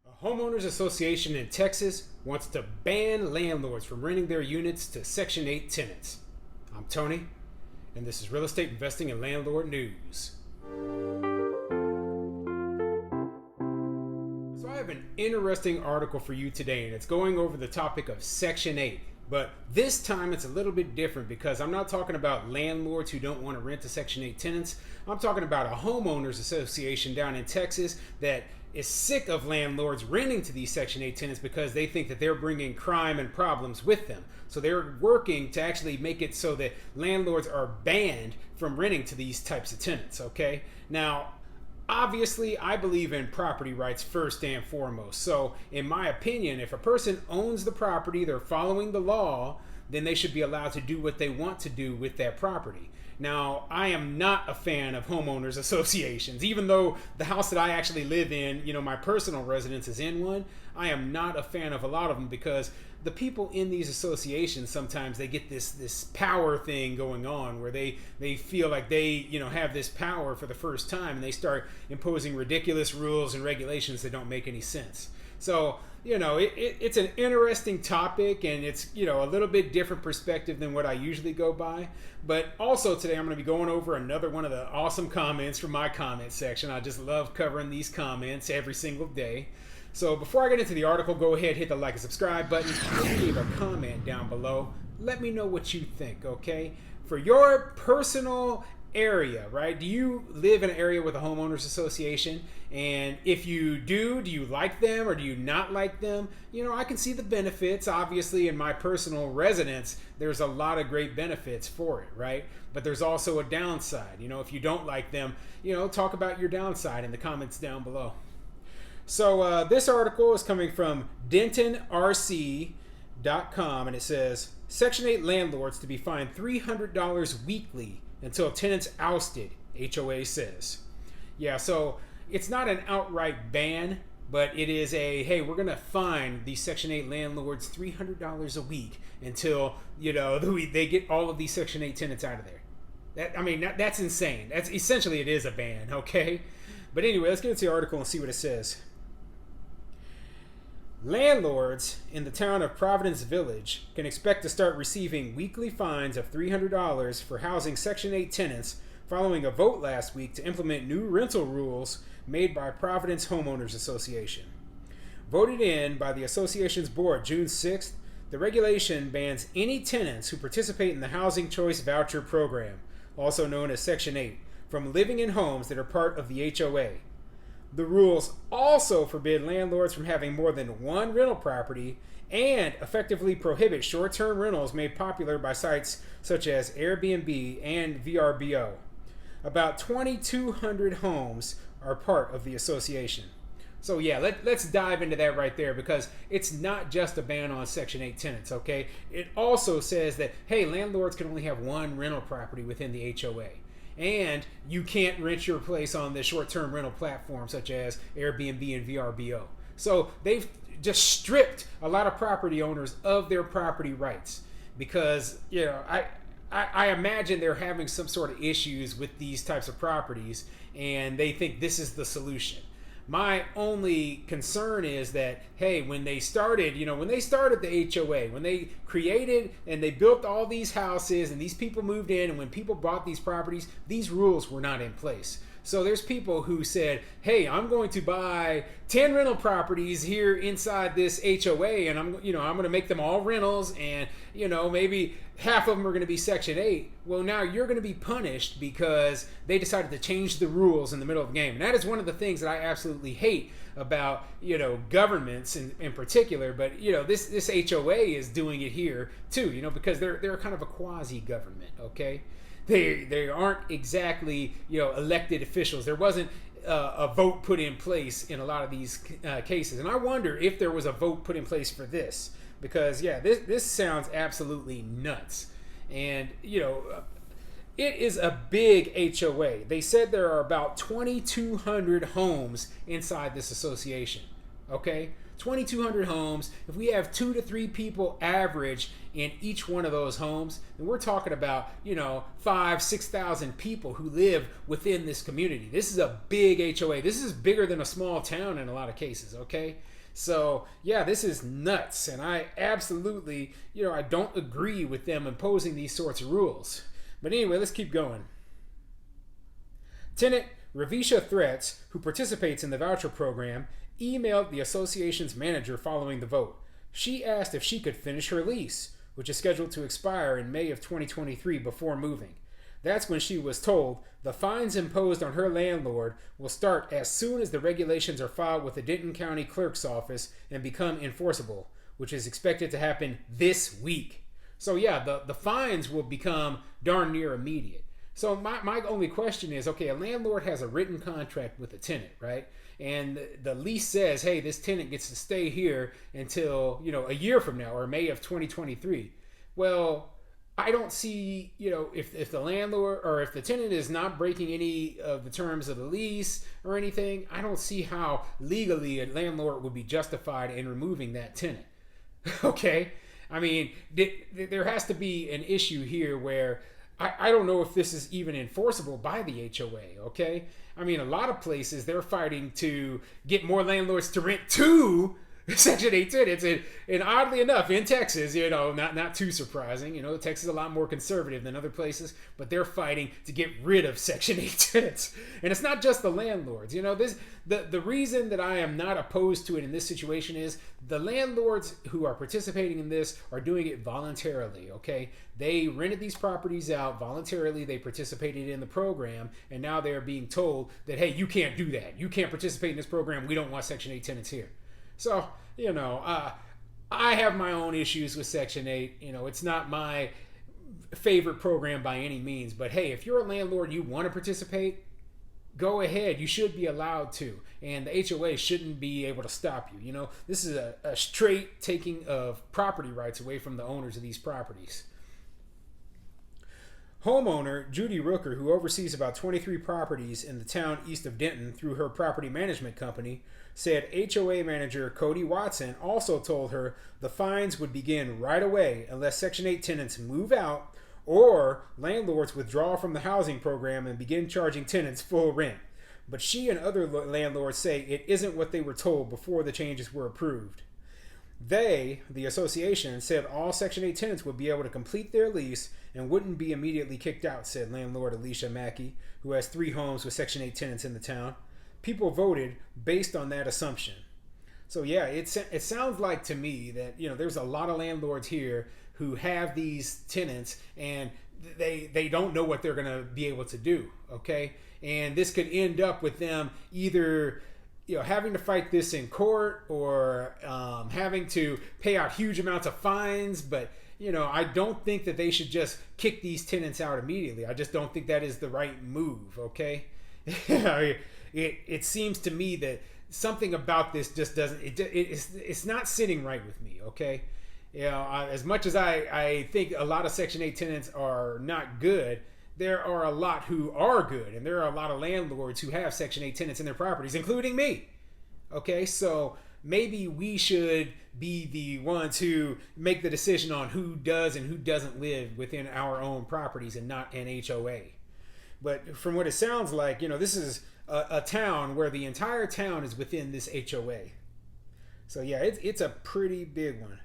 A homeowners association in Texas wants to ban landlords from renting their units to Section 8 tenants. I'm Tony, and this is Real Estate Investing and Landlord News. So I have an interesting article for you today, and it's going over the topic of Section 8. But this time it's a little bit different because I'm not talking about landlords who don't want to rent to Section 8 tenants. I'm talking about a homeowners association down in Texas that is sick of landlords renting to these Section 8 tenants because they think that they're bringing crime and problems with them. So they're working to actually make it so that landlords are banned from renting to these types of tenants, okay? Now, obviously, I believe in property rights first and foremost. So, in my opinion, if a person owns the property, they're following the law, then they should be allowed to do what they want to do with that property. Now, I am not a fan of homeowners associations. Even though the house that I actually live in, my personal residence is in one, I am not a fan of a lot of them because the people in these associations, sometimes they get this power thing going on where they feel like they have this power for the first time, and they start imposing ridiculous rules and regulations that don't make any sense. So it's an interesting topic, and it's a little bit different perspective than what I usually go by. But also today I'm going to be going over another one of the awesome comments from my comment section. I just love covering these comments every single day. So before I get into the article, go ahead, hit the like and subscribe button. Leave a comment down below. Let me know what you think, okay? For your personal area, right? Do you live in an area with a homeowners association? And if you do you like them or do you not like them? I can see the benefits. Obviously, in my personal residence, there's a lot of great benefits for it, right? But there's also a downside. If you don't like them, talk about your downside in the comments down below. So this article is coming from DentonRC.com, and it says, Section 8 landlords to be fined $300 weekly until tenants ousted, HOA says. Yeah, so it's not an outright ban, but it is hey, we're going to fine these Section 8 landlords $300 a week until, they get all of these Section 8 tenants out of there. That's insane. That's essentially, it is a ban, okay? But anyway, let's get into the article and see what it says. Landlords in the town of Providence Village can expect to start receiving weekly fines of $300 for housing Section 8 tenants following a vote last week to implement new rental rules made by Providence Homeowners Association. Voted in by the association's board June 6th, the regulation bans any tenants who participate in the Housing Choice Voucher Program, also known as Section 8, from living in homes that are part of the HOA. The rules also forbid landlords from having more than one rental property and effectively prohibit short-term rentals made popular by sites such as Airbnb and VRBO. About 2,200 homes are part of the association. So yeah, let's dive into that right there, because it's not just a ban on Section 8 tenants, okay? It also says that, hey, landlords can only have one rental property within the HOA. And you can't rent your place on the short-term rental platform such as Airbnb and VRBO. So they've just stripped a lot of property owners of their property rights because, I imagine they're having some sort of issues with these types of properties, and they think this is the solution. My only concern is that, hey, when they started the HOA, when they created and they built all these houses and these people moved in, and when people bought these properties, these rules were not in place. So there's people who said, hey, I'm going to buy 10 rental properties here inside this HOA, and I'm going to make them all rentals, and maybe half of them are going to be Section 8. Well, now you're going to be punished because they decided to change the rules in the middle of the game. And that is one of the things that I absolutely hate about governments in particular. But this HOA is doing it here too, because they're kind of a quasi government, okay? They aren't exactly elected officials. There wasn't a vote put in place in a lot of these cases, and I wonder if there was a vote put in place for this, because this sounds absolutely nuts. And it is a big HOA. They said there are about 2,200 homes inside this association. Okay, 2,200 homes. If we have 2 to 3 people average in each one of those homes, then we're talking about 5,000 to 6,000 people who live within this community. This is a big HOA. This is bigger than a small town in a lot of cases. Okay, so yeah, this is nuts, and I absolutely I don't agree with them imposing these sorts of rules. But anyway, let's keep going. Tenant Ravisha Threats, who participates in the voucher program, emailed the association's manager following the vote. She asked if she could finish her lease, which is scheduled to expire in May of 2023, before moving. That's when she was told the fines imposed on her landlord will start as soon as the regulations are filed with the Denton County Clerk's Office and become enforceable, which is expected to happen this week. So yeah, the fines will become darn near immediate. So my only question is, okay, a landlord has a written contract with a tenant, right? And the lease says, hey, this tenant gets to stay here until, a year from now, or May of 2023. Well, I don't see, if the landlord or if the tenant is not breaking any of the terms of the lease or anything, I don't see how legally a landlord would be justified in removing that tenant. Okay? I mean, there has to be an issue here where I don't know if this is even enforceable by the HOA, okay? I mean, a lot of places, they're fighting to get more landlords to rent to Section 8 tenants. And oddly enough, in Texas, not too surprising, Texas is a lot more conservative than other places, but they're fighting to get rid of Section 8 tenants. And it's not just the landlords. The reason that I am not opposed to it in this situation is the landlords who are participating in this are doing it voluntarily, okay? They rented these properties out voluntarily. They participated in the program, and now they're being told that, hey, you can't do that. You can't participate in this program. We don't want Section 8 tenants here. So, I have my own issues with Section 8. It's not my favorite program by any means. But hey, if you're a landlord, you want to participate, go ahead. You should be allowed to. And the HOA shouldn't be able to stop you. This is a straight taking of property rights away from the owners of these properties. Homeowner Judy Rooker, who oversees about 23 properties in the town east of Denton through her property management company, said HOA manager Cody Watson also told her the fines would begin right away unless Section 8 tenants move out or landlords withdraw from the housing program and begin charging tenants full rent. But she and other landlords say it isn't what they were told before the changes were approved. They, the association, said all Section 8 tenants would be able to complete their lease and wouldn't be immediately kicked out, said landlord Alicia Mackey, who has 3 homes with Section 8 tenants in the town. People voted based on that assumption. So yeah, it sounds like to me that there's a lot of landlords here who have these tenants and they don't know what they're going to be able to do, okay? And this could end up with them either having to fight this in court or having to pay out huge amounts of fines. But I don't think that they should just kick these tenants out immediately. I just don't think that is the right move, okay? It seems to me that something about this just doesn't, it's not sitting right with me, okay? As much as I think a lot of Section 8 tenants are not good, there are a lot who are good, and there are a lot of landlords who have Section 8 tenants in their properties, including me. Okay, so maybe we should be the ones who make the decision on who does and who doesn't live within our own properties and not an HOA. But from what it sounds like, this is a town where the entire town is within this HOA. So yeah, it's a pretty big one.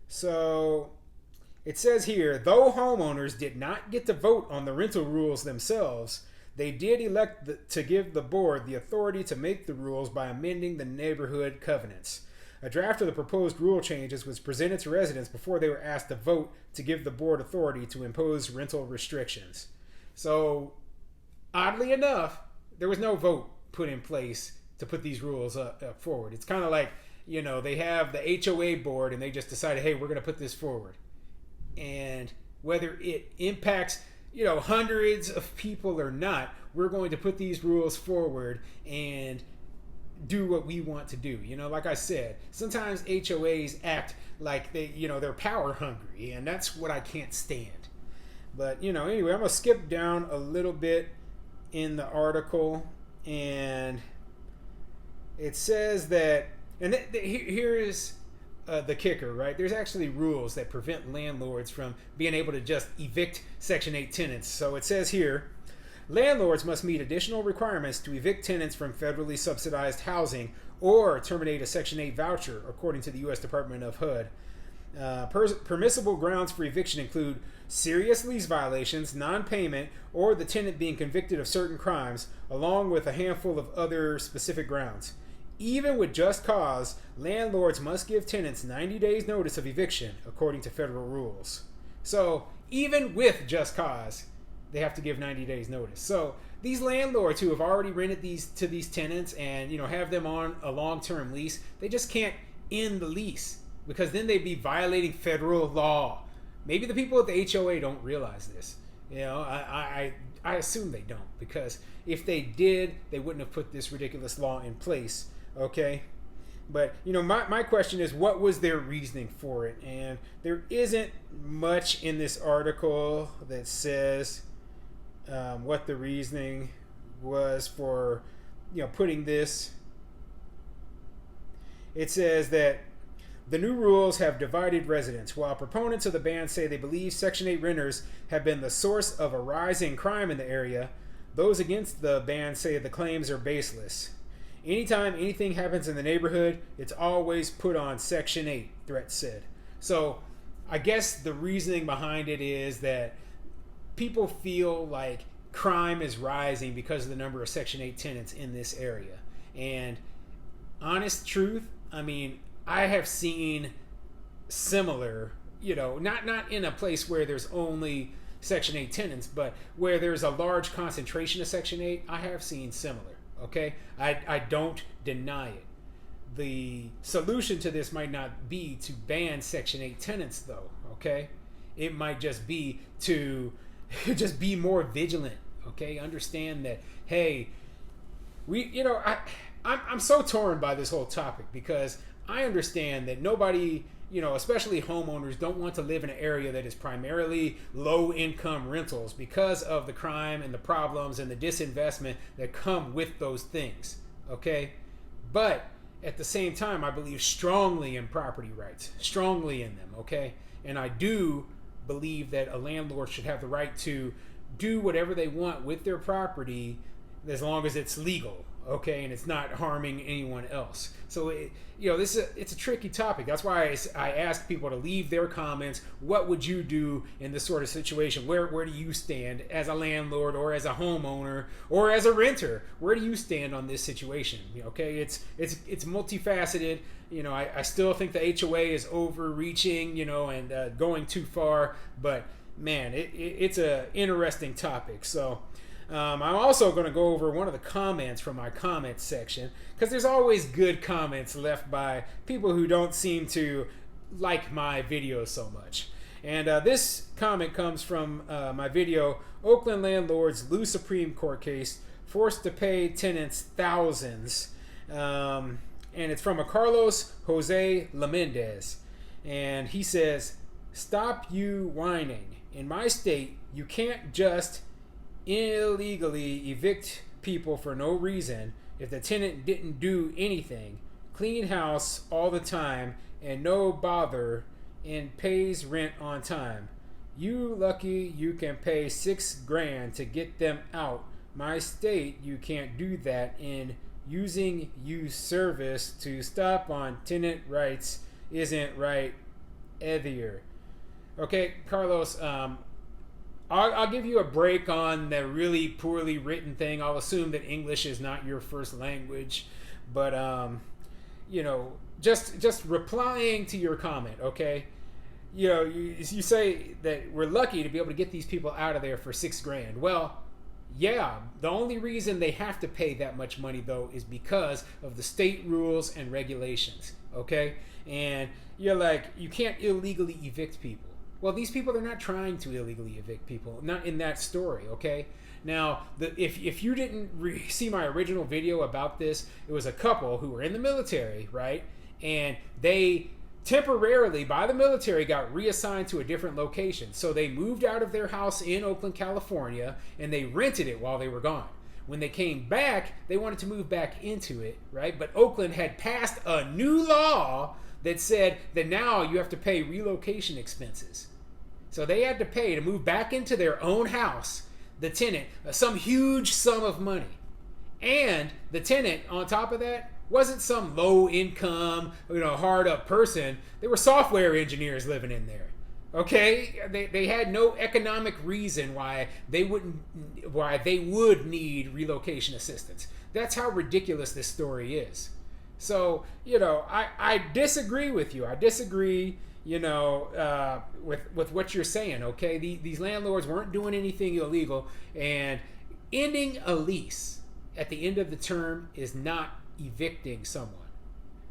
So it says here, though homeowners did not get to vote on the rental rules themselves, they did elect to give the board the authority to make the rules by amending the neighborhood covenants. A draft of the proposed rule changes was presented to residents before they were asked to vote to give the board authority to impose rental restrictions. So, oddly enough, there was no vote put in place to put these rules forward. It's kind of like, they have the HOA board and they just decided, hey, we're going to put this forward. And whether it impacts hundreds of people or not, we're going to put these rules forward and do what we want to do. Like I said, sometimes HOAs act like they're power hungry, and that's what I can't stand. But anyway, I'm gonna skip down a little bit in the article, and it says that And here is the kicker, right? There's actually rules that prevent landlords from being able to just evict Section 8 tenants. So it says here, landlords must meet additional requirements to evict tenants from federally subsidized housing or terminate a Section 8 voucher, according to the U.S. Department of HUD. Permissible grounds for eviction include serious lease violations, non-payment, or the tenant being convicted of certain crimes, along with a handful of other specific grounds. Even with just cause, landlords must give tenants 90 days notice of eviction, according to federal rules. So, even with just cause, they have to give 90 days notice. So, these landlords who have already rented these to these tenants and, have them on a long-term lease, they just can't end the lease because then they'd be violating federal law. Maybe the people at the HOA don't realize this. I assume they don't, because if they did, they wouldn't have put this ridiculous law in place. Okay, but my question is, what was their reasoning for it? And there isn't much in this article that says what the reasoning was for putting this. It says that the new rules have divided residents. While proponents of the ban say they believe Section 8 renters have been the source of a rise in crime in the area, those against the ban say the claims are baseless. Anytime anything happens in the neighborhood, it's always put on Section 8, Threat said. So I guess the reasoning behind it is that people feel like crime is rising because of the number of Section 8 tenants in this area. And honest truth, I have seen similar, not in a place where there's only Section 8 tenants, but where there's a large concentration of Section 8, I have seen similar. Okay, I don't deny it. The solution to this might not be to ban Section 8 tenants, though. Okay, it might just be to just be more vigilant. Okay, understand that. Hey, I'm so torn by this whole topic because I understand that nobody, especially homeowners, don't want to live in an area that is primarily low-income rentals because of the crime and the problems and the disinvestment that come with those things, okay? But at the same time, I believe strongly in property rights, strongly in them, okay? And I do believe that a landlord should have the right to do whatever they want with their property as long as it's legal, okay, and it's not harming anyone else. So it's a tricky topic. That's why I ask people to leave their comments. What would you do in this sort of situation? Where do you stand as a landlord or as a homeowner or as a renter? Where do you stand on this situation? Okay, it's multifaceted. I still think the HOA is overreaching, and going too far. But man, it's a interesting topic. So. I'm also going to go over one of the comments from my comments section, because there's always good comments left by people who don't seem to like my videos so much. And this comment comes from my video, Oakland Landlords Lose Supreme Court Case, Forced to Pay Tenants Thousands. And it's from a Carlos Jose Lamendez. And he says, "Stop you whining. In my state, you can't just illegally evict people for no reason if the tenant didn't do anything, clean house all the time, and no bother, and pays rent on time. You lucky you can pay $6,000 to get them out. My state, you can't do that, and using youth service to stop on tenant rights isn't right either." Okay, Carlos, I'll give you a break on the really poorly written thing. I'll assume that English is not your first language, but just replying to your comment, okay? You say that we're lucky to be able to get these people out of there for $6,000. Well, yeah, the only reason they have to pay that much money though is because of the state rules and regulations, okay? And you're like, you can't illegally evict people. Well, these people are not trying to illegally evict people, not in that story, okay? Now, if you didn't see my original video about this, it was a couple who were in the military, right? And they temporarily, by the military, got reassigned to a different location. So they moved out of their house in Oakland, California, and they rented it while they were gone. When they came back, they wanted to move back into it, right? But Oakland had passed a new law that said that now you have to pay relocation expenses. So they had to pay to move back into their own house, the tenant, some huge sum of money. And the tenant, on top of that, wasn't some low income, hard up person. They were software engineers living in there. Okay, they had no economic reason why they would need relocation assistance. That's how ridiculous this story is. So I disagree with you. I disagree, with what you're saying. Okay, these landlords weren't doing anything illegal, and ending a lease at the end of the term is not evicting someone.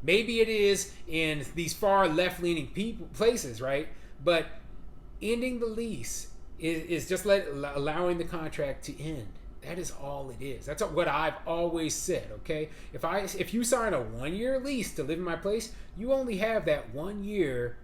Maybe it is in these far left-leaning places, right? But ending the lease is just allowing the contract to end. That is all it is. That's what I've always said, okay? If you sign a 1-year lease to live in my place, you only have that 1 year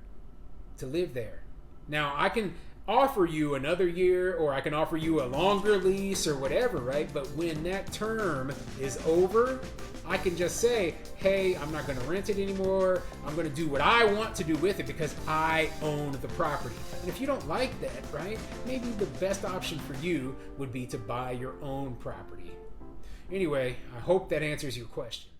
to live there. Now, I can offer you another year, or I can offer you a longer lease or whatever, right? But when that term is over, I can just say, hey, I'm not going to rent it anymore. I'm going to do what I want to do with it because I own the property. And if you don't like that, right, maybe the best option for you would be to buy your own property. Anyway, I hope that answers your question.